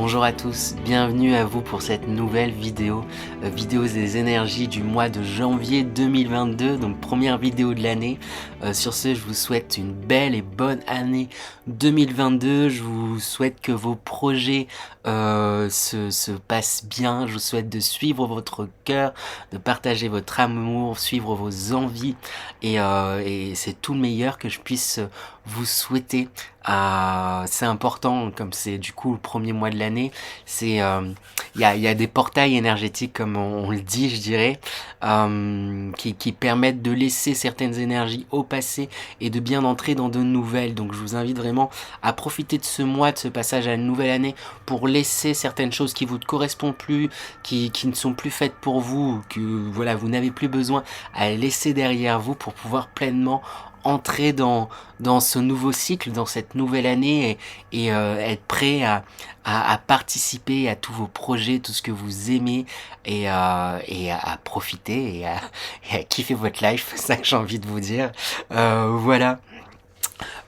Bonjour à tous, bienvenue à vous pour cette nouvelle vidéo, vidéo des énergies du mois de janvier 2022, donc première vidéo de l'année. Sur ce, je vous souhaite une belle et bonne année 2022, je vous souhaite que vos projets se passent bien, je vous souhaite de suivre votre cœur, de partager votre amour, suivre vos envies et c'est tout le meilleur que je puisse vous souhaiter. C'est important, comme c'est du coup le premier mois de l'année, c'est il y a des portails énergétiques comme on le dit, je dirais, qui permettent de laisser certaines énergies au passé et de bien entrer dans de nouvelles. Donc je vous invite vraiment à profiter de ce mois, de ce passage à une nouvelle année, pour laisser certaines choses qui vous ne correspondent plus, qui ne sont plus faites pour vous, que voilà, vous n'avez plus besoin, à laisser derrière vous pour pouvoir pleinement entrer dans ce nouveau cycle, dans cette nouvelle année et être prêt à participer à tous vos projets, tout ce que vous aimez et à profiter et à kiffer votre life, c'est ça que j'ai envie de vous dire. Voilà.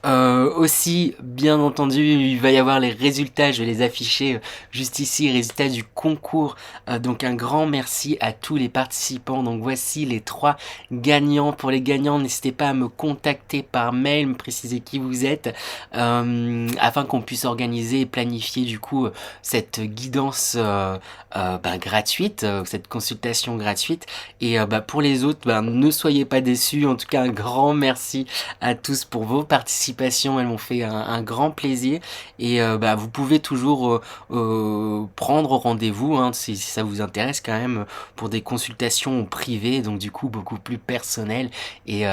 Aussi, bien entendu, il va y avoir les résultats, je vais les afficher juste ici, résultats du concours. Donc un grand merci à tous les participants. Donc voici les 3 gagnants. Pour les gagnants, n'hésitez pas à me contacter par mail, me préciser qui vous êtes, afin qu'on puisse organiser et planifier du coup cette guidance gratuite, cette consultation gratuite. Et pour les autres, ne soyez pas déçus. En tout cas, un grand merci à tous pour vos participations, elles m'ont fait un grand plaisir et vous pouvez toujours prendre rendez-vous si ça vous intéresse quand même pour des consultations privées, donc du coup beaucoup plus personnelles et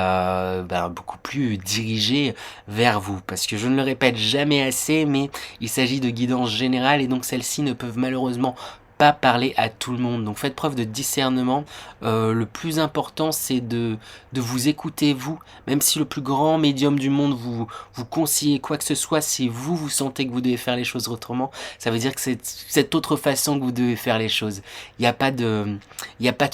beaucoup plus dirigées vers vous, parce que je ne le répète jamais assez, mais il s'agit de guidance générale et donc celles-ci ne peuvent malheureusement pas parler à tout le monde. Donc faites preuve de discernement. Le plus important, c'est de vous écouter vous. Même si le plus grand médium du monde vous conseille quoi que ce soit, si vous sentez que vous devez faire les choses autrement, ça veut dire que c'est cette autre façon que vous devez faire les choses. Il n'y a pas de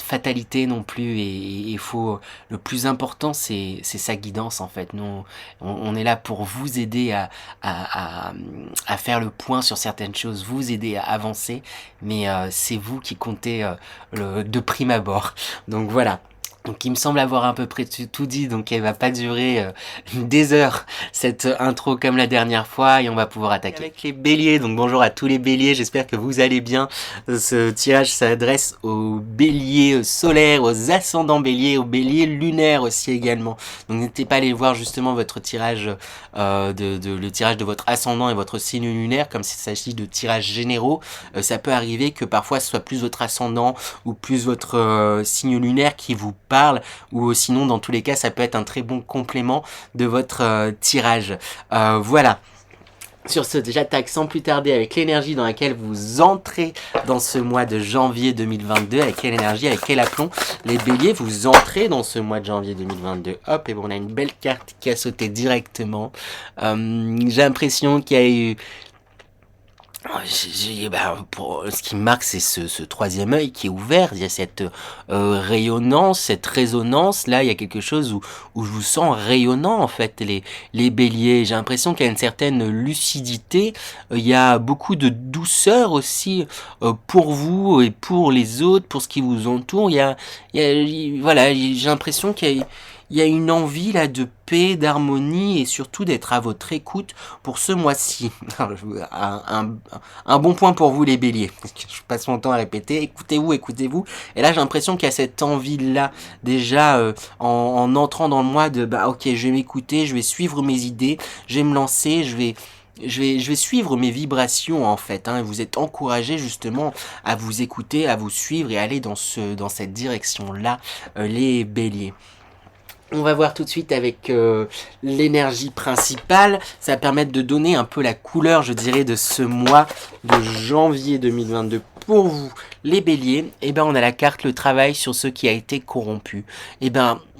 fatalité non plus. Et il faut, le plus important, c'est sa guidance en fait. Nous, on est là pour vous aider à faire le point sur certaines choses, vous aider à avancer, mais c'est vous qui comptez de prime abord. Donc voilà. Donc il me semble avoir à peu près tout dit, donc elle va pas durer des heures cette intro comme la dernière fois et on va pouvoir attaquer avec les béliers. Donc bonjour à tous les béliers, j'espère que vous allez bien. Ce tirage s'adresse aux béliers solaires, aux ascendants béliers, aux béliers lunaires aussi également. Donc n'hésitez pas à aller voir justement votre tirage, le tirage de votre ascendant et votre signe lunaire, comme s'il s'agit de tirages généraux. Ça peut arriver que parfois ce soit plus votre ascendant ou plus votre signe lunaire qui vous parle, ou sinon dans tous les cas ça peut être un très bon complément de votre tirage. Voilà. Sur ce, j'attaque sans plus tarder avec l'énergie dans laquelle vous entrez dans ce mois de janvier 2022. Avec quelle énergie, avec quel aplomb, les béliers, vous entrez dans ce mois de janvier 2022. Hop, et bon, on a une belle carte qui a sauté directement. J'ai l'impression qu'il y a eu... ce qui me marque, c'est ce troisième œil qui est ouvert. Il y a cette rayonnance, cette résonance. Là, il y a quelque chose où je vous sens rayonnant, en fait, les béliers. J'ai l'impression qu'il y a une certaine lucidité. Il y a beaucoup de douceur aussi pour vous et pour les autres, pour ce qui vous entoure. Voilà, j'ai l'impression qu'il y a une envie là de paix, d'harmonie et surtout d'être à votre écoute pour ce mois-ci. Un bon point pour vous les béliers. Je passe mon temps à répéter, écoutez-vous, écoutez-vous. Et là j'ai l'impression qu'il y a cette envie-là déjà en entrant dans le mois de ok, je vais m'écouter, je vais suivre mes idées, je vais me lancer, je vais suivre mes vibrations en fait. Vous êtes encouragés justement à vous écouter, à vous suivre et aller dans cette direction-là, les béliers. On va voir tout de suite avec l'énergie principale. Ça va permettre de donner un peu la couleur, je dirais, de ce mois de janvier 2022. Pour vous, les béliers, on a la carte le travail sur ce qui a été corrompu.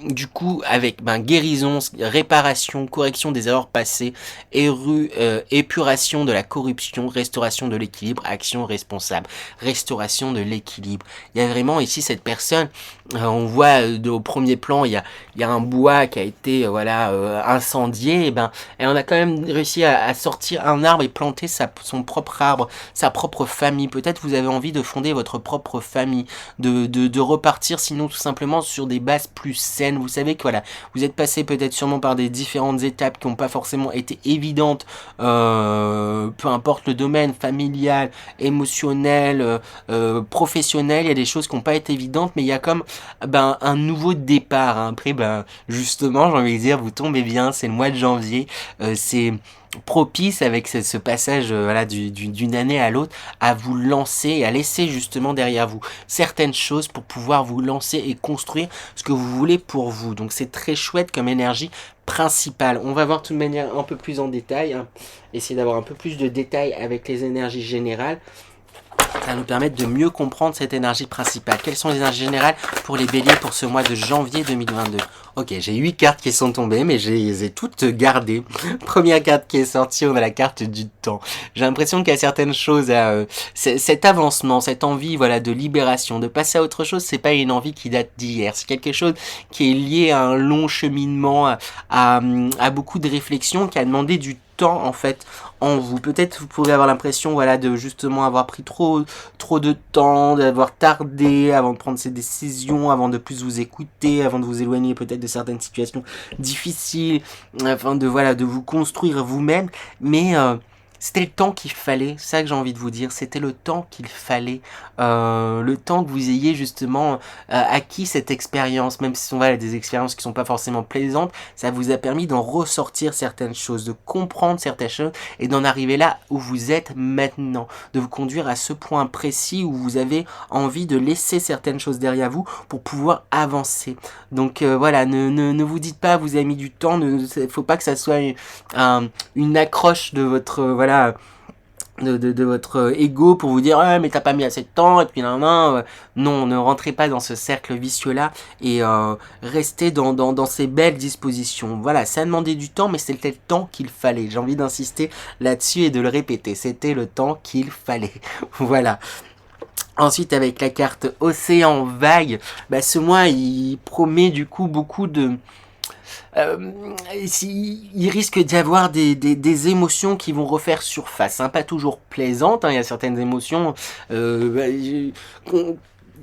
du coup, avec guérison, réparation, correction des erreurs passées, épuration de la corruption, restauration de l'équilibre, action responsable, restauration de l'équilibre. Il y a vraiment ici cette personne, on voit au premier plan, il y a un bois qui a été incendié, et on a quand même réussi à sortir un arbre et planter son propre arbre, sa propre famille. Peut-être vous avez envie de fonder votre propre famille, de repartir sinon tout simplement sur des bases plus saines. Vous savez que voilà, vous êtes passé peut-être sûrement par des différentes étapes qui n'ont pas forcément été évidentes, peu importe le domaine, familial, émotionnel, professionnel, il y a des choses qui n'ont pas été évidentes, mais il y a comme un nouveau départ, hein. Après justement j'ai envie de dire, vous tombez bien, c'est le mois de janvier, c'est propice avec ce passage d'une année à l'autre à vous lancer et à laisser justement derrière vous certaines choses pour pouvoir vous lancer et construire ce que vous voulez pour vous. Donc c'est très chouette comme énergie principale. On va voir de toute manière un peu plus en détail, hein. Essayer d'avoir un peu plus de détails avec les énergies générales. Ça va nous permettre de mieux comprendre cette énergie principale. Quelles sont les énergies générales pour les béliers pour ce mois de janvier 2022? Ok, j'ai 8 cartes qui sont tombées, mais je les ai toutes gardées. Première carte qui est sortie, on a la carte du temps. J'ai l'impression qu'il y a certaines choses cet avancement, cette envie de libération, de passer à autre chose, c'est pas une envie qui date d'hier. C'est quelque chose qui est lié à un long cheminement, à beaucoup de réflexions, qui a demandé du temps en fait en vous. Peut-être vous pouvez avoir l'impression de justement avoir pris trop de temps, d'avoir tardé avant de prendre ces décisions, avant de plus vous écouter, avant de vous éloigner peut-être de certaines situations difficiles, afin de vous construire vous-même, mais c'était le temps qu'il fallait, c'est ça que j'ai envie de vous dire, c'était le temps qu'il fallait, le temps que vous ayez justement acquis cette expérience, même si ce sont des expériences qui sont pas forcément plaisantes, ça vous a permis d'en ressortir certaines choses, de comprendre certaines choses et d'en arriver là où vous êtes maintenant, de vous conduire à ce point précis où vous avez envie de laisser certaines choses derrière vous pour pouvoir avancer. Donc ne vous dites pas vous avez mis du temps, faut pas que ça soit une accroche de votre de votre ego pour vous dire mais t'as pas mis assez de temps et puis non, ne rentrez pas dans ce cercle vicieux là et restez dans ces belles dispositions. Voilà, ça a demandé du temps, mais c'était le temps qu'il fallait. J'ai envie d'insister là-dessus et de le répéter, c'était le temps qu'il fallait. Voilà. Ensuite, avec la carte Océan Vague, ce mois il promet du coup beaucoup de il risque d'y avoir des émotions qui vont refaire surface, hein, pas toujours plaisantes, hein, il y a certaines émotions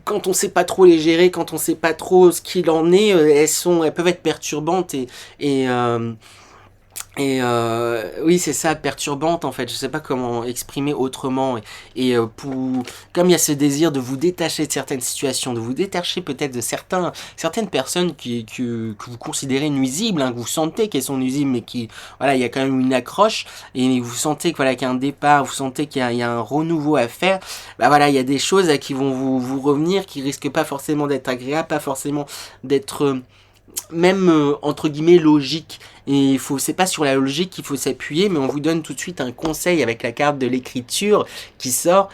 quand on sait pas trop les gérer, quand on sait pas trop ce qu'il en est, elles peuvent être perturbantes oui, c'est ça, perturbante en fait. Je sais pas comment exprimer autrement. Comme il y a ce désir de vous détacher de certaines situations, de vous détacher peut-être de certaines personnes que vous considérez nuisibles, hein, que vous sentez qu'elles sont nuisibles, mais il y a quand même une accroche et vous sentez qu'il y a un départ, vous sentez qu'il y a un renouveau à faire. Il y a des choses qui vont vous revenir, qui risquent pas forcément d'être agréables, pas forcément d'être même entre guillemets logique, et c'est pas sur la logique qu'il faut s'appuyer, mais on vous donne tout de suite un conseil avec la carte de l'écriture qui sort.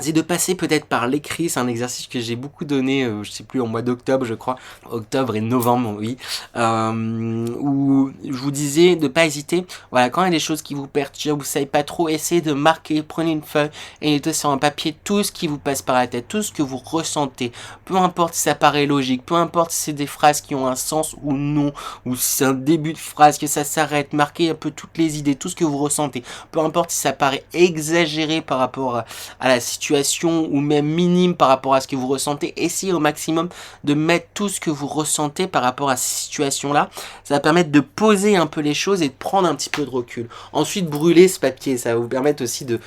C'est de passer peut-être par l'écrit, c'est un exercice que j'ai beaucoup donné, je sais plus, en mois d'octobre je crois, octobre et novembre, oui, où je vous disais de pas hésiter, quand il y a des choses qui vous perturbent, vous savez pas trop, essayez de marquer, prenez une feuille et mettez sur un papier tout ce qui vous passe par la tête, tout ce que vous ressentez, peu importe si ça paraît logique, peu importe si c'est des phrases qui ont un sens ou non, ou si c'est un début de phrase, que ça s'arrête, marquez un peu toutes les idées, tout ce que vous ressentez, peu importe si ça paraît exagéré par rapport à la situation, ou même minime par rapport à ce que vous ressentez, essayez au maximum de mettre tout ce que vous ressentez par rapport à ces situations-là. Ça va permettre de poser un peu les choses et de prendre un petit peu de recul. Ensuite, brûler ce papier, ça va vous permettre aussi de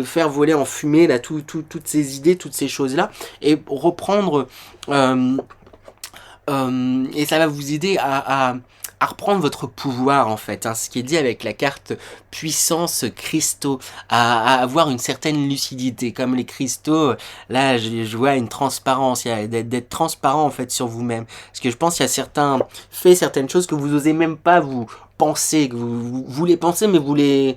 faire voler en fumée toutes ces idées, toutes ces choses-là, et reprendre... et ça va vous aider à reprendre votre pouvoir en fait, hein, ce qui est dit avec la carte puissance cristaux, à avoir une certaine lucidité, comme les cristaux, là je vois une transparence, d'être transparent en fait sur vous-même, parce que je pense qu'il y a certaines choses que vous osez même pas pensez, que vous les pensez, mais vous les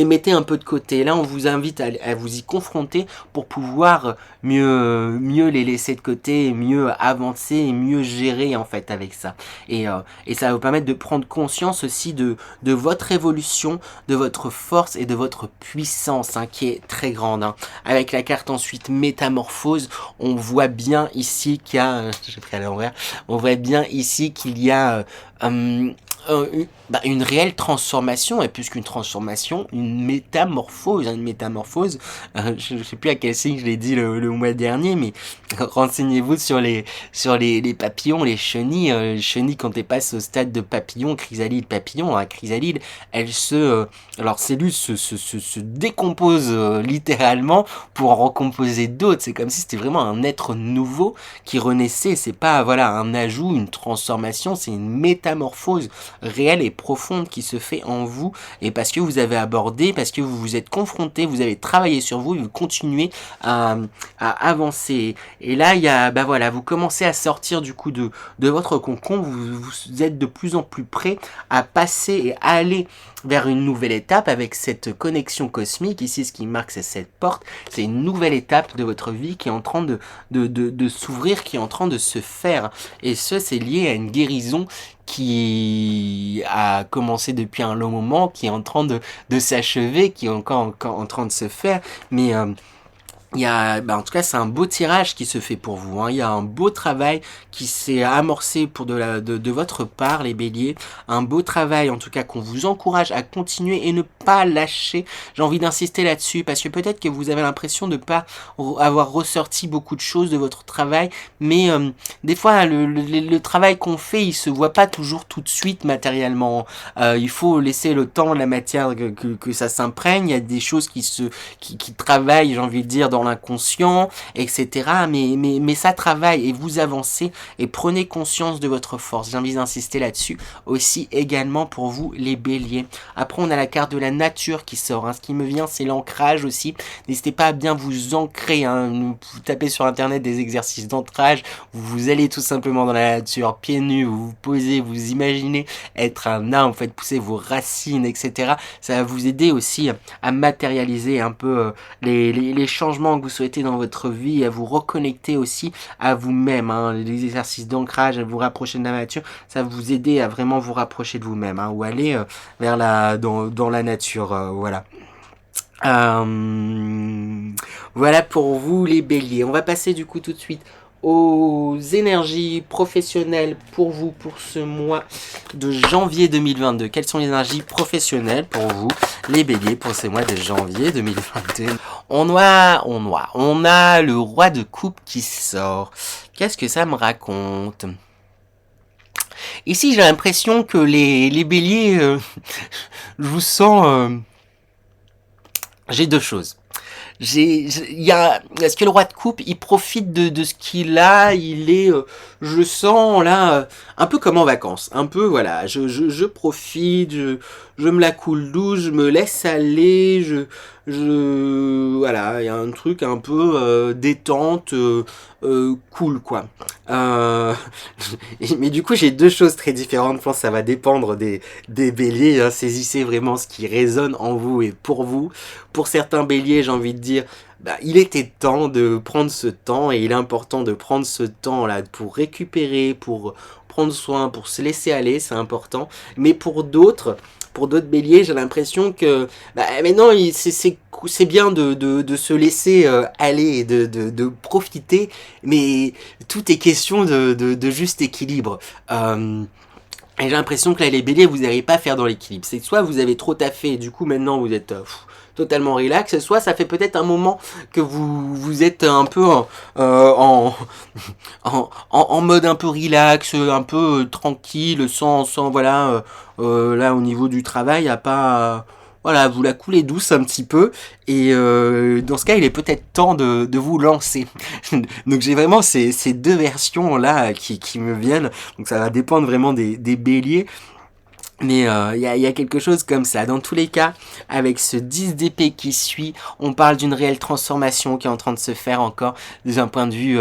mettez un peu de côté. Là, on vous invite à vous y confronter pour pouvoir mieux les laisser de côté, mieux avancer et mieux gérer en fait avec ça. Et ça va vous permettre de prendre conscience aussi de votre évolution, de votre force et de votre puissance hein, qui est très grande. Hein. Avec la carte ensuite métamorphose, on voit bien ici qu'il y a, j'ai pris à l'envers, on voit bien ici qu'il y a une réelle transformation, et plus qu'une transformation, une métamorphose. Une métamorphose, je ne sais plus à quel signe je l'ai dit le mois dernier, mais renseignez-vous sur les papillons, les chenilles. Les chenilles, quand elles passent au stade de papillon, chrysalide, papillon, hein, chrysalide, elles leurs cellules se décomposent littéralement pour en recomposer d'autres. C'est comme si c'était vraiment un être nouveau qui renaissait. C'est pas voilà un ajout, une transformation, c'est une métamorphose réelle et profonde qui se fait en vous, et parce que vous avez abordé, parce que vous vous êtes confronté, vous avez travaillé sur vous et vous continuez à avancer. Et là, il y a, voilà, vous commencez à sortir du coup de votre cocon, vous êtes de plus en plus prêt à passer et à aller vers une nouvelle étape avec cette connexion cosmique. Ici, ce qui marque, c'est cette porte. C'est une nouvelle étape de votre vie qui est en train de s'ouvrir, qui est en train de se faire. Et c'est lié à une guérison qui a commencé depuis un long moment, qui est en train de s'achever, qui est encore en train de se faire. Mais il y a, en tout cas, c'est un beau tirage qui se fait pour vous. Hein. Il y a un beau travail qui s'est amorcé pour de votre part, les béliers. Un beau travail, en tout cas, qu'on vous encourage à continuer et ne pas lâcher. J'ai envie d'insister là-dessus parce que peut-être que vous avez l'impression de ne pas avoir ressorti beaucoup de choses de votre travail. Mais des fois, le travail qu'on fait, il se voit pas toujours tout de suite matériellement. Il faut laisser le temps, la matière, que ça s'imprègne. Il y a des choses qui travaillent, j'ai envie de dire, dans l'inconscient, etc. Mais ça travaille et vous avancez et prenez conscience de votre force. J'ai envie d'insister là-dessus aussi également pour vous les béliers. Après, on a la carte de la nature qui sort. Hein. Ce qui me vient, c'est l'ancrage aussi. N'hésitez pas à bien vous ancrer. Hein. Vous tapez sur internet des exercices d'ancrage. Vous allez tout simplement dans la nature, pieds nus, vous vous posez, vous imaginez être un arbre, faites pousser vos racines, etc. Ça va vous aider aussi à matérialiser un peu les changements que vous souhaitez dans votre vie, à vous reconnecter aussi à vous-même. Hein. Les exercices d'ancrage, à vous rapprocher de la nature, ça va vous aider à vraiment vous rapprocher de vous-même, hein, ou aller vers dans la nature, voilà. Voilà pour vous les béliers. On va passer du coup tout de suite aux énergies professionnelles pour vous pour ce mois de janvier 2022. Quelles sont les énergies professionnelles pour vous, les béliers, pour ce mois de janvier 2022? On a le roi de coupe qui sort. Qu'est-ce que ça me raconte? Ici, j'ai l'impression que les béliers, je vous sens... j'ai deux choses. Est-ce que le roi de coupe, il profite de ce qu'il a, il est, je sens là, un peu comme en vacances, un peu, voilà, je profite, je me la coule douce, je me laisse aller, voilà, il y a un truc un peu détente, cool, quoi. Mais du coup, j'ai deux choses très différentes, je pense que ça va dépendre des béliers, hein. Saisissez vraiment ce qui résonne en vous et pour vous. Pour certains béliers, j'ai envie de dire, il était temps de prendre ce temps et il est important de prendre ce temps-là pour récupérer, pour prendre soin, pour se laisser aller, c'est important. Mais pour d'autres béliers, j'ai l'impression que maintenant, c'est bien de se laisser aller et de profiter, mais tout est question de juste équilibre. Et j'ai l'impression que là, les béliers, vous n'arrivez pas à faire dans l'équilibre. C'est que soit vous avez trop taffé et du coup maintenant vous êtes totalement relax, soit ça fait peut-être un moment que vous êtes un peu en mode un peu relax, un peu tranquille, sans voilà, là au niveau du travail, il n'y a pas... voilà, vous la coulez douce un petit peu, et dans ce cas, il est peut-être temps de vous lancer. Donc j'ai vraiment ces deux versions-là qui me viennent, donc ça va dépendre vraiment des béliers. Mais y a quelque chose comme ça. Dans tous les cas, avec ce 10 d'épée qui suit, on parle d'une réelle transformation qui est en train de se faire encore d'un point de vue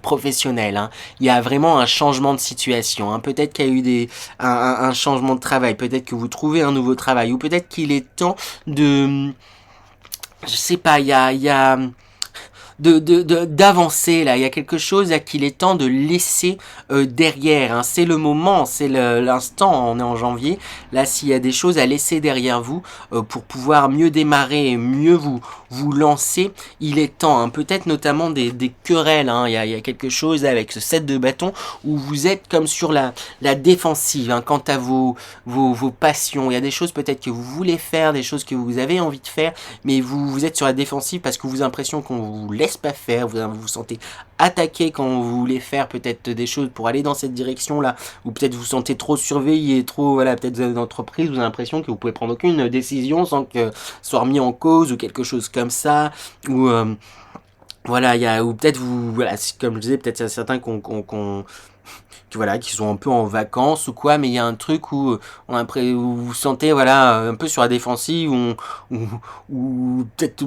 professionnel. Hein. Il y a vraiment un changement de situation. Hein. Peut-être qu'il y a eu un changement de travail. Peut-être que vous trouvez un nouveau travail. Ou peut-être qu'il est temps de... Je sais pas, il y a d'avancer là, il y a quelque chose là qu'il est temps de laisser derrière, hein. C'est le moment, c'est l'instant, on est en janvier, là s'il y a des choses à laisser derrière vous pour pouvoir mieux démarrer et mieux vous lancer, il est temps, hein. Peut-être notamment des querelles, hein. Il y a quelque chose avec ce set de bâtons où vous êtes comme sur la défensive, hein, quant à vos passions, il y a des choses peut-être que vous voulez faire, des choses que vous avez envie de faire, mais vous êtes sur la défensive parce que vous avez l'impression qu'on vous laisse pas faire, vous vous sentez attaqué quand vous voulez faire peut-être des choses pour aller dans cette direction-là, ou peut-être vous sentez trop surveillé, trop, voilà, peut-être dans une entreprise, vous avez l'impression que vous pouvez prendre aucune décision sans que soit remis en cause ou quelque chose comme ça, ou voilà, ou peut-être vous, voilà, comme je disais, peut-être il y a certains voilà, qui sont un peu en vacances ou quoi, mais il y a un truc où où vous sentez, voilà, un peu sur la défensive, ou peut-être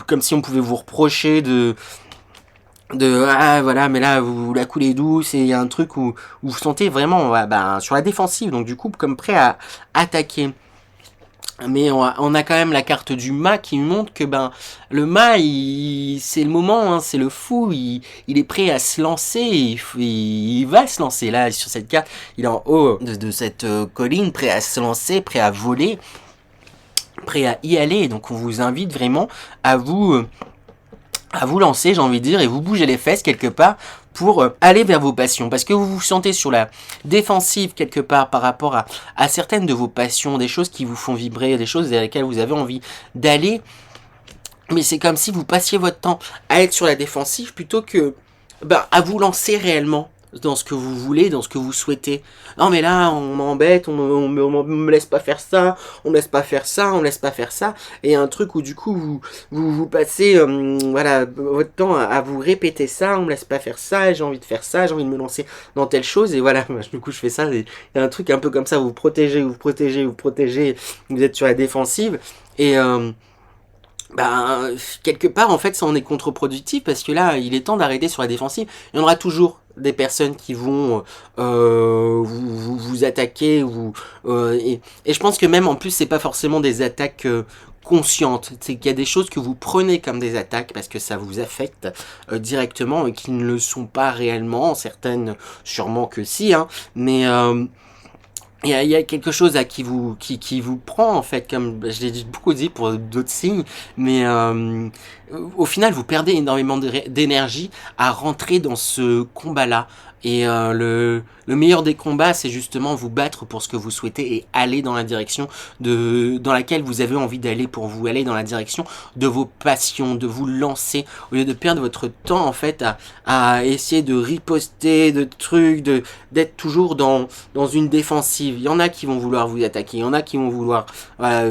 comme si on pouvait vous reprocher ah voilà, mais là vous la coulez douce, et il y a un truc où vous sentez vraiment sur la défensive, donc du coup comme prêt à attaquer. Mais on a quand même la carte du mât qui montre que le mât, c'est le moment, hein, c'est le fou, il est prêt à se lancer, il va se lancer là sur cette carte, il est en haut de cette colline, prêt à se lancer, prêt à voler, prêt à y aller. Donc on vous invite vraiment à vous lancer, j'ai envie de dire, et vous bouger les fesses quelque part pour aller vers vos passions, parce que vous vous sentez sur la défensive quelque part par rapport à certaines de vos passions, des choses qui vous font vibrer, des choses vers lesquelles vous avez envie d'aller, mais c'est comme si vous passiez votre temps à être sur la défensive plutôt que à vous lancer réellement dans ce que vous voulez, dans ce que vous souhaitez. Non mais là, on m'embête, on me laisse pas faire ça, on me laisse pas faire ça, on me laisse pas faire ça. Et un truc où du coup, vous passez voilà, votre temps à vous répéter ça, on me laisse pas faire ça, j'ai envie de faire ça, j'ai envie de me lancer dans telle chose. Et voilà, du coup je fais ça, il y a un truc un peu comme ça, vous protégez, vous protégez, vous protégez, vous êtes sur la défensive. Et quelque part en fait ça en est contre-productif, parce que là il est temps d'arrêter sur la défensive. Il y en aura toujours des personnes qui vont vous attaquer, et je pense que même en plus c'est pas forcément des attaques conscientes, c'est qu'il y a des choses que vous prenez comme des attaques parce que ça vous affecte directement et qui ne le sont pas réellement, certaines sûrement que si, hein, mais il y a quelque chose qui vous prend en fait, comme je l'ai beaucoup dit pour d'autres signes, mais au final vous perdez énormément d'énergie à rentrer dans ce combat-là. Et le meilleur des combats, c'est justement vous battre pour ce que vous souhaitez et aller dans la direction dans laquelle vous avez envie d'aller, pour vous aller dans la direction de vos passions, de vous lancer, au lieu de perdre votre temps en fait à essayer de riposter, de trucs, d'être toujours dans une défensive. Il y en a qui vont vouloir vous attaquer, il y en a qui vont vouloir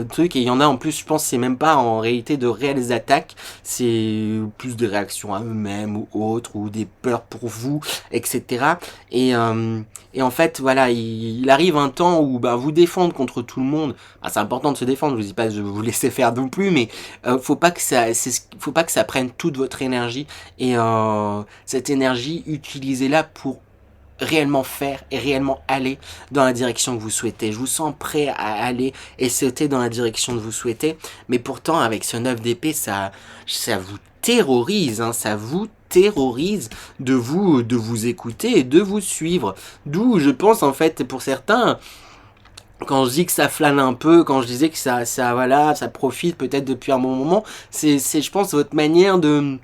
truc, et il y en a en plus, je pense, c'est même pas en réalité de réelles attaques, c'est plus des réactions à eux-mêmes ou autres, ou des peurs pour vous, etc. Et en fait, voilà, il arrive un temps où vous défendre contre tout le monde, c'est important de se défendre, je vous dis pas de vous laisser faire non plus, mais faut pas que ça prenne toute votre énergie, et cette énergie, utilisez-la pour réellement faire et réellement aller dans la direction que vous souhaitez. Je vous sens prêt à aller et sauter dans la direction que vous souhaitez, mais pourtant avec ce 9 d'épée, ça vous terrorise, hein, ça vous terrorise de vous écouter et de vous suivre. D'où je pense en fait pour certains, quand je dis que ça flâne un peu, quand je disais que ça profite peut-être depuis un bon moment, c'est je pense votre manière de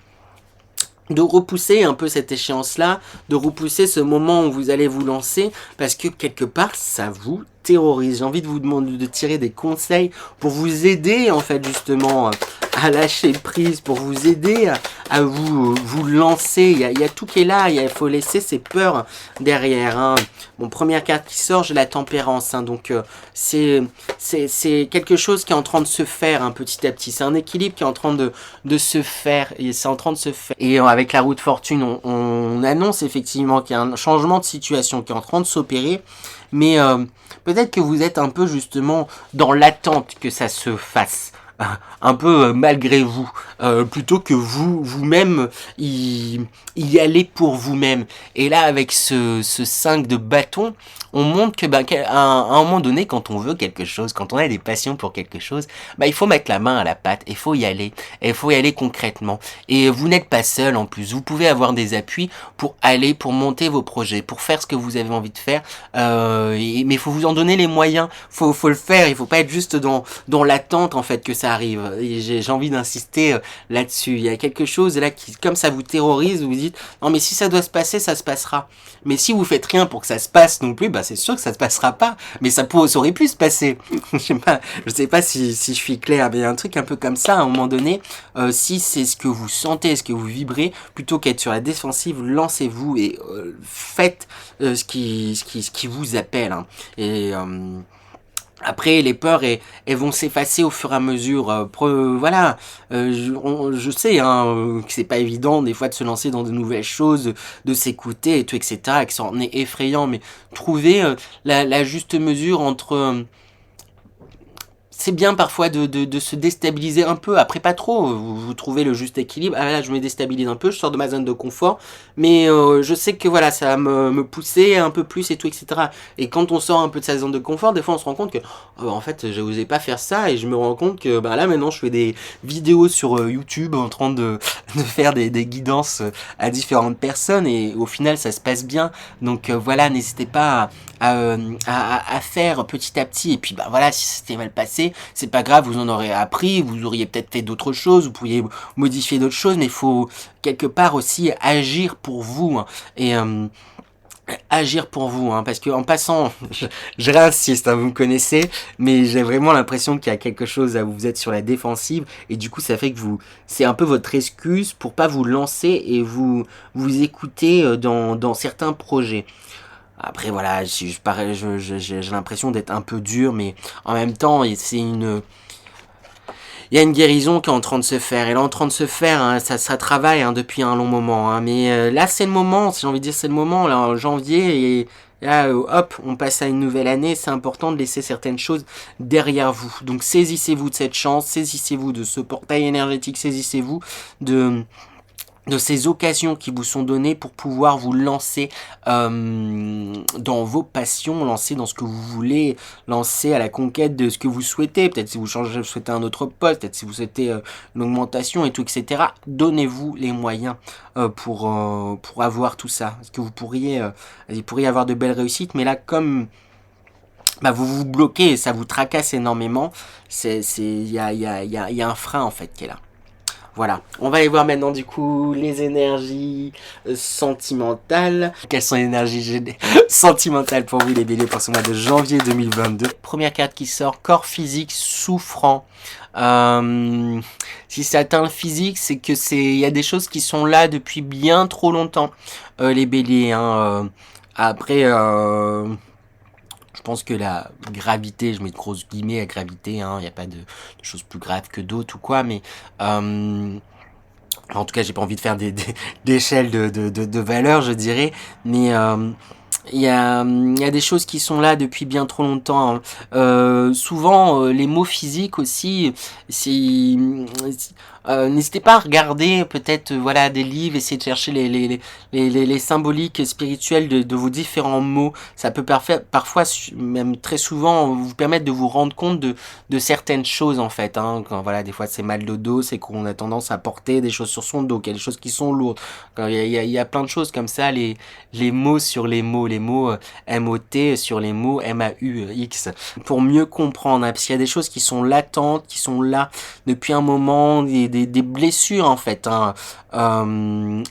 repousser un peu cette échéance-là, de repousser ce moment où vous allez vous lancer, parce que quelque part, ça vous terrorise. J'ai envie de vous demander de tirer des conseils pour vous aider, en fait, justement, à lâcher prise, pour vous aider à vous lancer. Il y a tout qui est là, il faut laisser ses peurs derrière. Hein. Bon, première carte qui sort, j'ai la tempérance. Hein, donc c'est quelque chose qui est en train de se faire hein, petit à petit. C'est un équilibre qui est en train de se faire. Et c'est en train de se faire. Et avec la roue de fortune, on annonce effectivement qu'il y a un changement de situation qui est en train de s'opérer. Mais peut-être que vous êtes un peu justement dans l'attente que ça se fasse. Un peu malgré vous, plutôt que vous-même y aller pour vous-même. Et là, avec ce 5 de bâton, on montre que à un moment donné, quand on veut quelque chose, quand on a des passions pour quelque chose, il faut mettre la main à la pâte, il faut y aller, et il faut y aller concrètement. Et vous n'êtes pas seul en plus, vous pouvez avoir des appuis pour aller, pour monter vos projets, pour faire ce que vous avez envie de faire, mais il faut vous en donner les moyens, faut le faire, il faut pas être juste dans l'attente en fait que ça arrive. J'ai envie d'insister là-dessus. Il y a quelque chose là qui, comme ça vous terrorise, vous vous dites non mais si ça doit se passer, ça se passera. Mais si vous faites rien pour que ça se passe non plus, c'est sûr que ça se passera pas. Mais ça aurait pu se passer. Je sais pas si je suis clair, mais il y a un truc un peu comme ça à un moment donné. Si c'est ce que vous sentez, ce que vous vibrez, plutôt qu'être sur la défensive, lancez-vous et faites ce qui vous appelle. Hein. Et après, les peurs, elles vont s'effacer au fur et à mesure. Voilà, je sais hein, que c'est pas évident des fois de se lancer dans de nouvelles choses, de s'écouter et tout, etc. Et que ça en est effrayant, mais trouvez la juste mesure entre... c'est bien parfois de se déstabiliser un peu, après pas trop, vous trouvez le juste équilibre. Ah là je me déstabilise un peu, je sors de ma zone de confort, mais je sais que voilà, ça va me pousser un peu plus et tout, etc. Et quand on sort un peu de sa zone de confort, des fois on se rend compte que en fait je n'osais pas faire ça, et je me rends compte que là maintenant je fais des vidéos sur YouTube en train de faire des guidances à différentes personnes, et au final ça se passe bien. Donc voilà, n'hésitez pas à faire petit à petit, et puis voilà, si c'était mal passé, c'est pas grave, vous en aurez appris, vous auriez peut-être fait d'autres choses, vous pourriez modifier d'autres choses, mais il faut quelque part aussi agir pour vous, hein, et agir pour vous, hein, parce que en passant, je réinsiste, hein, vous me connaissez, mais j'ai vraiment l'impression qu'il y a quelque chose où vous êtes sur la défensive, et du coup ça fait que c'est un peu votre excuse pour pas vous lancer et vous écouter dans certains projets. Après voilà, j'ai l'impression d'être un peu dur, mais en même temps, il y a une guérison qui est en train de se faire. Elle est en train de se faire, hein, ça travaille hein, depuis un long moment. Hein, mais là, c'est le moment, si j'ai envie de dire, c'est le moment, là, en janvier, et là, hop, on passe à une nouvelle année. C'est important de laisser certaines choses derrière vous. Donc saisissez-vous de cette chance, saisissez-vous de ce portail énergétique, saisissez-vous de ces occasions qui vous sont données pour pouvoir vous lancer dans vos passions, lancer dans ce que vous voulez, lancer à la conquête de ce que vous souhaitez. Peut-être si vous souhaitez un autre poste, peut-être si vous souhaitez une augmentation et tout, etc. Donnez-vous les moyens pour avoir tout ça. Parce que vous pourriez avoir de belles réussites, mais là, comme vous vous bloquez et ça vous tracasse énormément, il y a un frein en fait qui est là. Voilà, on va aller voir maintenant du coup les énergies sentimentales. Quelles sont les énergies sentimentales pour vous les béliers pour ce mois de janvier 2022? Première carte qui sort, corps physique souffrant. Si ça atteint le physique, c'est que il y a des choses qui sont là depuis bien trop longtemps, les béliers. Hein, après... je pense que la gravité, je mets de grosses guillemets à gravité, hein, il n'y a pas de choses plus graves que d'autres ou quoi, mais en tout cas, j'ai pas envie de faire d'échelle de valeur, je dirais, mais il y a des choses qui sont là depuis bien trop longtemps. Hein. Souvent, les mots physiques aussi, n'hésitez pas à regarder peut-être voilà des livres, essayer de chercher les symboliques spirituelles de vos différents mots. Ça peut parfois, même très souvent, vous permettre de vous rendre compte de certaines choses en fait. Hein. Quand voilà, des fois c'est mal de dos, c'est qu'on a tendance à porter des choses sur son dos, qu'il y a des choses qui sont lourdes. Il y a plein de choses comme ça, les mots sur les mots MOT sur les mots MAUX, pour mieux comprendre. Hein, parce qu'il y a des choses qui sont latentes, qui sont là depuis un moment, des blessures en fait, hein,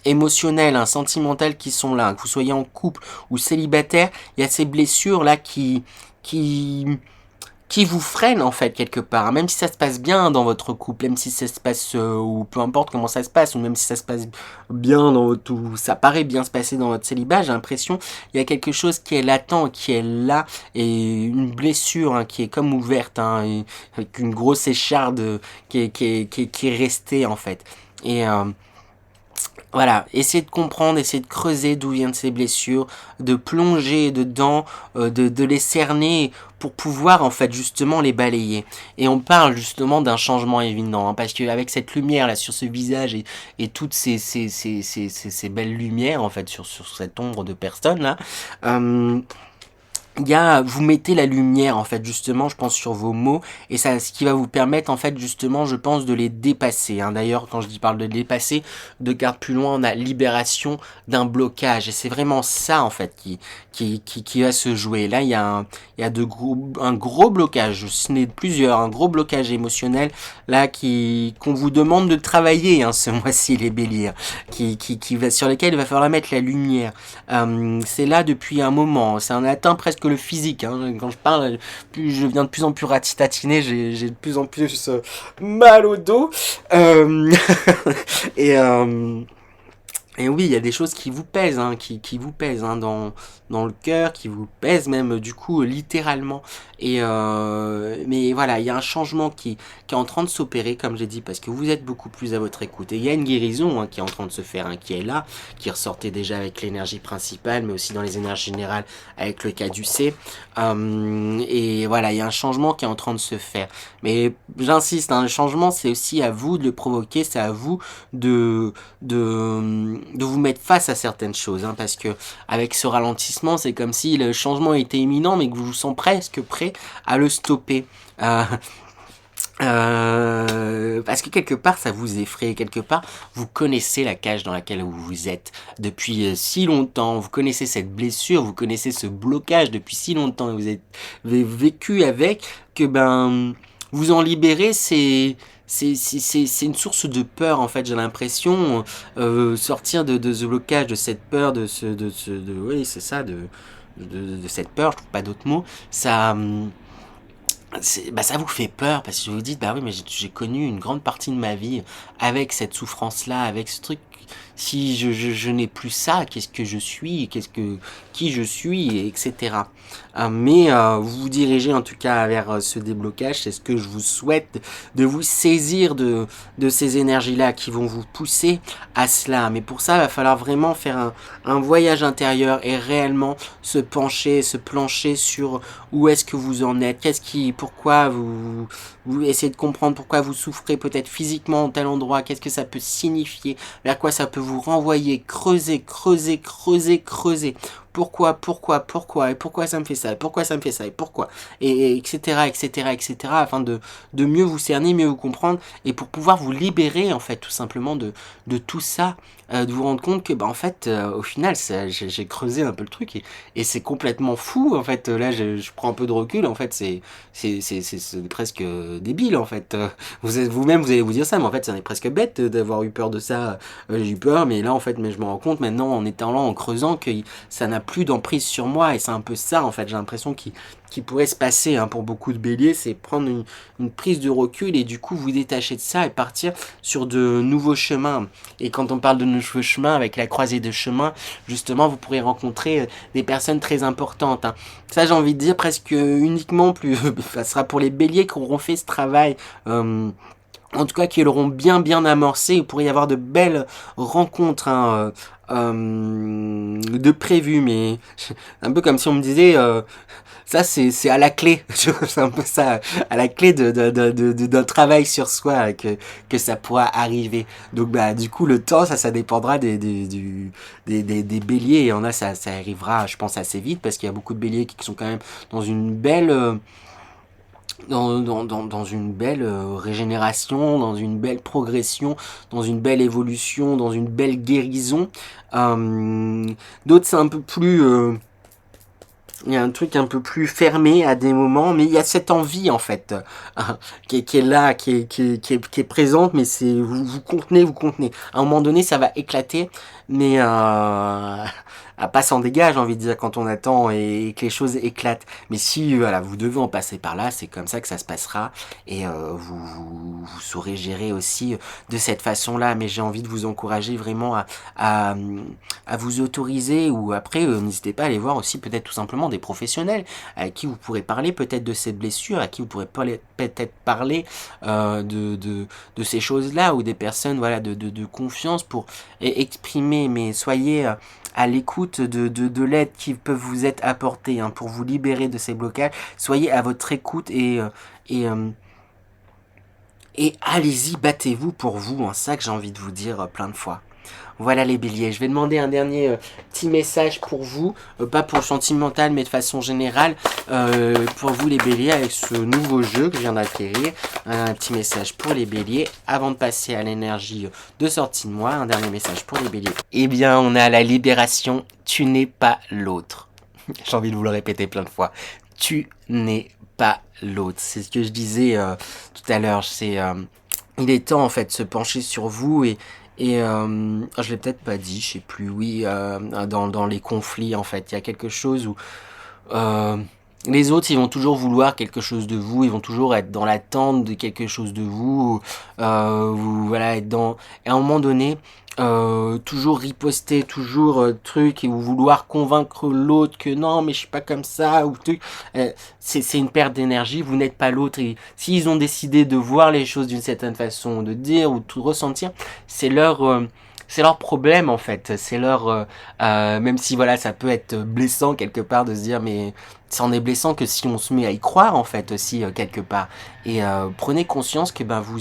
émotionnelles, hein, sentimentales qui sont là, que vous soyez en couple ou célibataire, il y a ces blessures là qui qui vous freine en fait quelque part, même si ça se passe bien dans votre couple, même si ça se passe ou peu importe comment ça se passe, ou même si ça se passe bien dans votre, ou ça paraît bien se passer dans votre célibat, j'ai l'impression il y a quelque chose qui est latent, qui est là, et une blessure hein, qui est comme ouverte, hein, avec une grosse écharde qui est restée en fait. Et voilà, essayez de comprendre, essayez de creuser d'où viennent ces blessures, de plonger dedans, de les cerner pour pouvoir en fait justement les balayer. Et on parle justement d'un changement évident, hein, parce qu'avec cette lumière là sur ce visage et toutes ces belles lumières en fait sur cette ombre de personne là, vous mettez la lumière en fait justement je pense sur vos mots et ça ce qui va vous permettre en fait justement je pense de les dépasser hein. D'ailleurs quand je parle de dépasser de garde plus loin on a libération d'un blocage et c'est vraiment ça en fait qui va se jouer là il y a un gros blocage ce n'est plusieurs un gros blocage émotionnel là qu'on vous demande de travailler hein, ce mois-ci les béliers sur lesquels il va falloir mettre la lumière. C'est là depuis un moment ça en atteint presque le physique hein. Quand je parle je viens de plus en plus ratitatiner j'ai de plus en plus mal au dos et et oui, il y a des choses qui vous pèsent, hein, qui vous pèsent hein, dans le cœur, qui vous pèsent même du coup littéralement. Et mais voilà, il y a un changement qui est en train de s'opérer, comme j'ai dit, parce que vous êtes beaucoup plus à votre écoute. Et il y a une guérison hein, qui est en train de se faire, hein, qui est là, qui ressortait déjà avec l'énergie principale, mais aussi dans les énergies générales avec le caducée. Et voilà, il y a un changement qui est en train de se faire. Mais j'insiste, hein, le changement, c'est aussi à vous de le provoquer, c'est à vous de vous mettre face à certaines choses hein, parce que avec ce ralentissement c'est comme si le changement était imminent mais que vous vous sentez presque prêt à le stopper parce que quelque part ça vous effraie, quelque part vous connaissez la cage dans laquelle vous êtes depuis si longtemps, vous connaissez cette blessure, vous connaissez ce blocage depuis si longtemps, vous avez vécu avec que vous en libérer c'est une source de peur en fait j'ai l'impression sortir de ce blocage de cette peur oui c'est ça de cette peur je trouve pas d'autres mots ça ça vous fait peur parce que vous vous dites bah oui mais j'ai connu une grande partie de ma vie avec cette souffrance là avec ce truc si je n'ai plus ça qu'est-ce que je suis qui je suis etc mais vous vous dirigez en tout cas vers ce déblocage c'est ce que je vous souhaite de vous saisir de ces énergies là qui vont vous pousser à cela mais pour ça il va falloir vraiment faire un voyage intérieur et réellement se plancher sur où est-ce que vous en êtes, pourquoi vous essayez de comprendre pourquoi vous souffrez peut-être physiquement en tel endroit, qu'est-ce que ça peut signifier, vers quoi ça peut vous renvoyer, creuser. Pourquoi, et pourquoi ça me fait ça, et pourquoi ça me fait ça, et pourquoi, et etc., afin de mieux vous cerner, mieux vous comprendre, et pour pouvoir vous libérer, en fait, tout simplement de tout ça, de vous rendre compte que, en fait, au final, j'ai creusé un peu le truc, et c'est complètement fou, en fait, là, je prends un peu de recul, en fait, c'est presque débile, en fait, vous-même, vous allez vous dire ça, mais en fait, c'est presque bête d'avoir eu peur de ça, j'ai eu peur, mais là, en fait, mais je me rends compte maintenant, en étant là, en creusant, que ça n'a plus d'emprise sur moi et c'est un peu ça en fait j'ai l'impression qui pourrait se passer hein, pour beaucoup de béliers c'est prendre une prise de recul et du coup vous détacher de ça et partir sur de nouveaux chemins et quand on parle de nouveaux chemins avec la croisée de chemins justement vous pourrez rencontrer des personnes très importantes hein. Ça j'ai envie de dire presque uniquement plus ça sera pour les béliers qui auront fait ce travail en tout cas qui l'auront bien amorcé, il pourrait y avoir de belles rencontres hein, de prévues, mais un peu comme si on me disait ça c'est à la clé, c'est un peu ça, à la clé d'un travail sur soi que ça pourra arriver. Donc du coup le temps ça dépendra des béliers, et en a ça arrivera je pense assez vite parce qu'il y a beaucoup de béliers qui sont quand même dans une belle dans une belle régénération, dans une belle progression, dans une belle évolution, dans une belle guérison. D'autres c'est un peu plus il y a un truc un peu plus fermé à des moments, mais il y a cette envie en fait qui est là, qui est présente, mais c'est vous contenez. À un moment donné, ça va éclater, mais pas s'en dégage, j'ai envie de dire, quand on attend et que les choses éclatent. Mais si voilà, vous devez en passer par là, c'est comme ça que ça se passera et vous saurez gérer aussi de cette façon-là. Mais j'ai envie de vous encourager vraiment à, à vous autoriser ou après, n'hésitez pas à aller voir aussi peut-être tout simplement des professionnels à qui vous pourrez parler peut-être de cette blessure, à qui vous pourrez peut-être parler de ces choses-là ou des personnes voilà de confiance pour exprimer. Mais soyez à l'écoute de l'aide qui peut vous être apportée pour vous libérer de ces blocages. Soyez à votre écoute et, euh, et allez-y, battez-vous pour vous. Ça que j'ai envie de vous dire plein de fois. Voilà les béliers, je vais demander un dernier petit message pour vous, pas pour le sentimental mais de façon générale, pour vous les béliers avec ce nouveau jeu que je viens d'acquérir, un petit message pour les béliers, avant de passer à l'énergie de sortie de moi, un dernier message pour les béliers. Eh bien on a la libération, tu n'es pas l'autre. J'ai envie de vous le répéter plein de fois, tu n'es pas l'autre, c'est ce que je disais tout à l'heure, il est temps en fait de se pencher sur vous et je l'ai peut-être pas dit, je sais plus, oui, dans les conflits en fait, il y a quelque chose où les autres ils vont toujours vouloir quelque chose de vous, ils vont toujours être dans l'attente de quelque chose de vous, voilà, être dans... Et à un moment donné, toujours riposter, toujours truc, et vouloir convaincre l'autre que non mais je suis pas comme ça, ou truc, c'est une perte d'énergie, vous n'êtes pas l'autre, et s'ils ont décidé de voir les choses d'une certaine façon, de dire ou de ressentir, c'est leur problème en fait, c'est même si voilà ça peut être blessant quelque part de se dire mais ça en est blessant que si on se met à y croire en fait aussi quelque part et prenez conscience que ben vous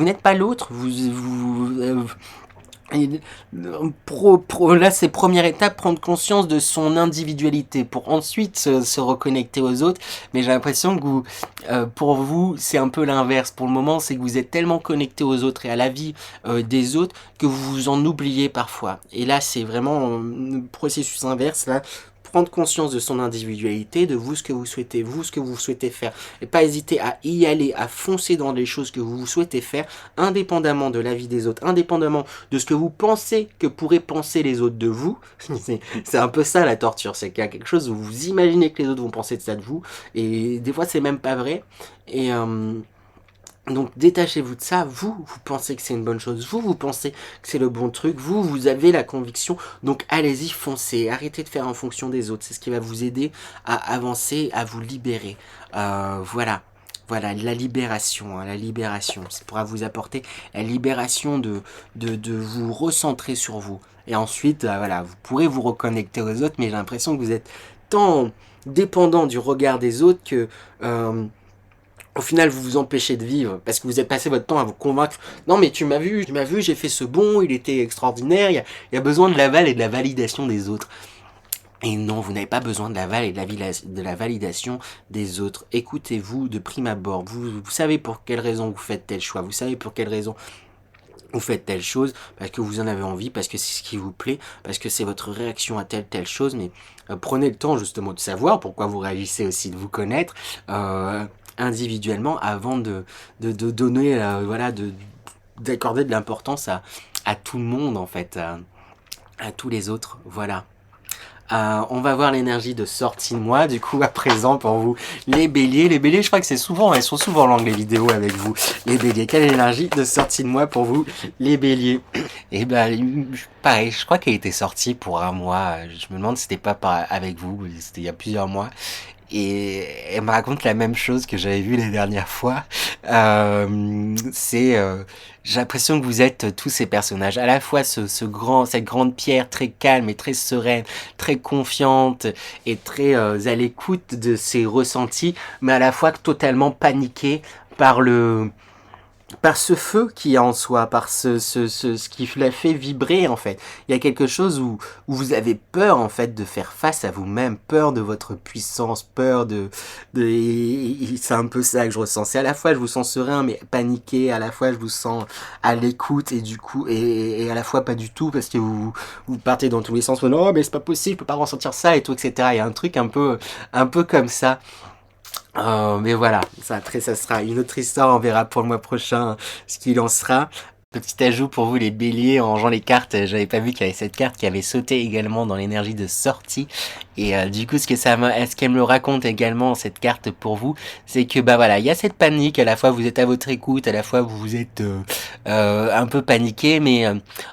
n'êtes pas l'autre, et, là, c'est première étape, prendre conscience de son individualité pour ensuite se reconnecter aux autres. Mais j'ai l'impression que pour vous, c'est un peu l'inverse. Pour le moment, c'est que vous êtes tellement connecté aux autres et à la vie des autres que vous vous en oubliez parfois. Et là, c'est vraiment le processus inverse. Là, prendre conscience de son individualité, de vous, ce que vous souhaitez, vous, ce que vous souhaitez faire. Et pas hésiter à y aller, à foncer dans les choses que vous souhaitez faire, indépendamment de la vie des autres, indépendamment de ce que vous pensez que pourraient penser les autres de vous. C'est un peu ça la torture, c'est qu'il y a quelque chose où vous imaginez que les autres vont penser de ça de vous, et des fois c'est même pas vrai. Et donc détachez-vous de ça, vous pensez que c'est une bonne chose, vous pensez que c'est le bon truc, vous avez la conviction, donc allez-y, foncez, arrêtez de faire en fonction des autres, c'est ce qui va vous aider à avancer, à vous libérer. Voilà. Voilà, la libération, la libération, ça pourra vous apporter la libération de vous recentrer sur vous. Et ensuite, voilà, vous pourrez vous reconnecter aux autres, mais j'ai l'impression que vous êtes tant dépendant du regard des autres que... au final, vous vous empêchez de vivre parce que vous avez passé votre temps à vous convaincre. Non, mais tu m'as vu, j'ai fait ce bond, il était extraordinaire. Il y a besoin de l'aval et de la validation des autres. Et non, vous n'avez pas besoin de l'aval et de la validation des autres. Écoutez-vous de prime abord. Vous savez pour quelle raison vous faites tel choix. Vous savez pour quelle raison vous faites telle chose, parce que vous en avez envie, parce que c'est ce qui vous plaît, parce que c'est votre réaction à telle chose. Mais prenez le temps justement de savoir pourquoi vous réagissez aussi, de vous connaître individuellement avant de donner, voilà, d'accorder de l'importance à tout le monde en fait, à tous les autres. Voilà. On va voir l'énergie de sortie de moi, du coup, à présent, pour vous, les béliers. Les béliers, je crois que c'est souvent, elles sont souvent longues, les vidéos avec vous. Les béliers, quelle énergie de sortie de moi pour vous, les béliers? Et ben, pareil, je crois qu'elle était sortie pour un mois. Je me demande si c'était pas avec vous, c'était il y a plusieurs mois. Et elle me raconte la même chose que j'avais vu les dernières fois. J'ai l'impression que vous êtes tous ces personnages, à la fois cette grande pierre très calme et très sereine, très confiante et très à l'écoute de ses ressentis, mais à la fois totalement paniquée par ce feu qu'il y a en soi, par ce qui la fait vibrer en fait. Il y a quelque chose où vous avez peur en fait de faire face à vous-même, peur de votre puissance, peur c'est un peu ça que je ressens. C'est à la fois je vous sens serein mais paniqué, à la fois je vous sens à l'écoute et du coup et à la fois pas du tout parce que vous partez dans tous les sens. Non mais c'est pas possible, je peux pas ressentir ça et tout etc. Il y a un truc un peu comme ça. Mais voilà, ça sera une autre histoire, on verra pour le mois prochain ce qu'il en sera. Petit ajout pour vous les béliers, en rangeant les cartes, j'avais pas vu qu'il y avait cette carte qui avait sauté également dans l'énergie de sortie. Et du coup, ce qu'elle me raconte également, cette carte pour vous, c'est que bah voilà, il y a cette panique, à la fois vous êtes à votre écoute, à la fois vous êtes un peu paniqué, mais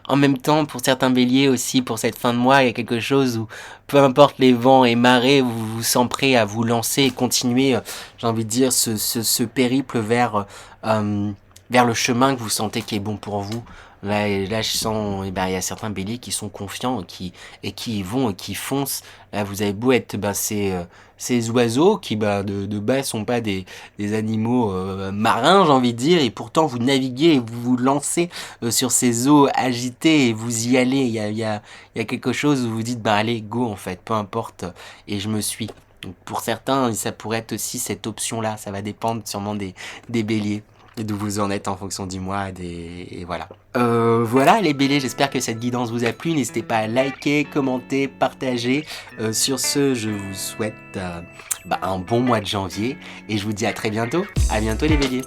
en même temps, pour certains béliers aussi, pour cette fin de mois, il y a quelque chose où, peu importe les vents et marées, vous vous sentez prêt à vous lancer et continuer, j'ai envie de dire, ce périple vers le chemin que vous sentez qui est bon pour vous. Là, je sens, eh ben, il y a certains béliers qui sont confiants et qui y vont et qui foncent. Là, vous avez beau être, ces oiseaux qui, de base, sont pas des animaux marins, j'ai envie de dire, et pourtant vous naviguez et vous vous lancez sur ces eaux agitées et vous y allez. Il y a quelque chose où vous dites, bah allez, go en fait, peu importe, et je me suis. Donc, pour certains, ça pourrait être aussi cette option-là. Ça va dépendre sûrement des béliers et d'où vous en êtes en fonction du mois et voilà. Voilà les béliers, j'espère que cette guidance vous a plu. N'hésitez pas à liker, commenter, partager. Sur ce, je vous souhaite un bon mois de janvier et je vous dis à très bientôt. À bientôt les béliers.